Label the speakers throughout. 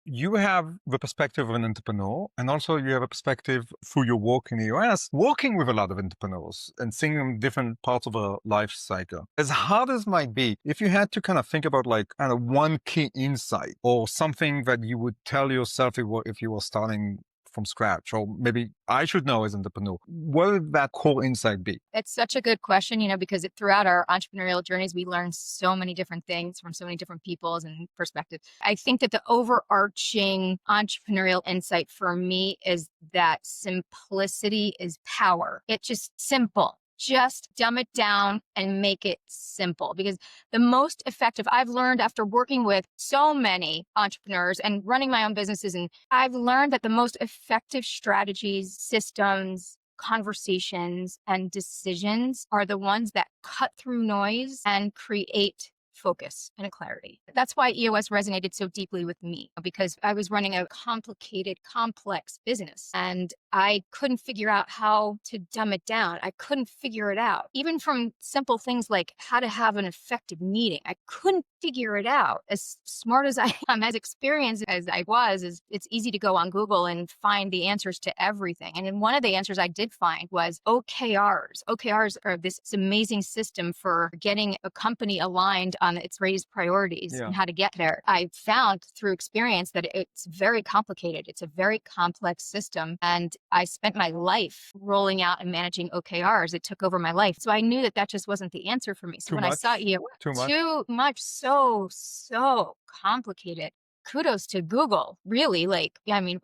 Speaker 1: you have the perspective of an entrepreneur, and also you have a perspective through your work in the US, working with a lot of entrepreneurs and seeing them different parts of a life cycle. As hard as might be, if you had to kind of think about like kind of one key insight or something that you would tell yourself if you were starting from scratch, or maybe I should know as an entrepreneur, what would that core insight be?
Speaker 2: It's such a good question, because throughout our entrepreneurial journeys, we learn so many different things from so many different peoples and perspectives. I think that the overarching entrepreneurial insight for me is that simplicity is power. It's just simple. Just dumb it down and make it simple, because the most effective I've learned after working with so many entrepreneurs and running my own businesses, and I've learned that the most effective strategies, systems, conversations, and decisions are the ones that cut through noise and create focus and clarity. That's why EOS resonated so deeply with me, because I was running a complicated, complex business and I couldn't figure out how to dumb it down. I couldn't figure it out. Even from simple things like how to have an effective meeting, I couldn't figure it out. As smart as I am, as experienced as I was, it's easy to go on Google and find the answers to everything. And then one of the answers I did find was OKRs. OKRs are this amazing system for getting a company aligned on its raised priorities
Speaker 1: Yeah.
Speaker 2: and how to get there. I found through experience that it's very complicated. It's a very complex system. And I spent my life rolling out and managing OKRs. It took over my life. So I knew that that just wasn't the answer for me. So
Speaker 1: Too
Speaker 2: when I saw
Speaker 1: much? Too
Speaker 2: EOS,
Speaker 1: much?
Speaker 2: too much, so complicated. Kudos to Google, really. Like, I mean,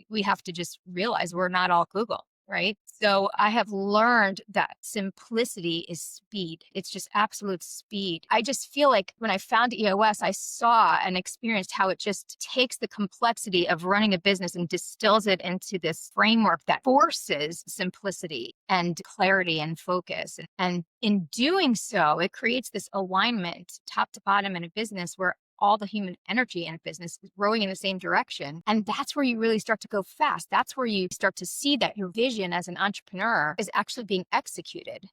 Speaker 2: we have to just realize we're not all Google. Right. So I have learned that simplicity is speed. It's just absolute speed. I just feel like when I found EOS, I saw and experienced how it just takes the complexity of running a business and distills it into this framework that forces simplicity and clarity and focus. And in doing so, it creates this alignment top to bottom in a business where all the human energy in a business is rowing in the same direction. And that's where you really start to go fast. That's where you start to see that your vision as an entrepreneur is actually being executed.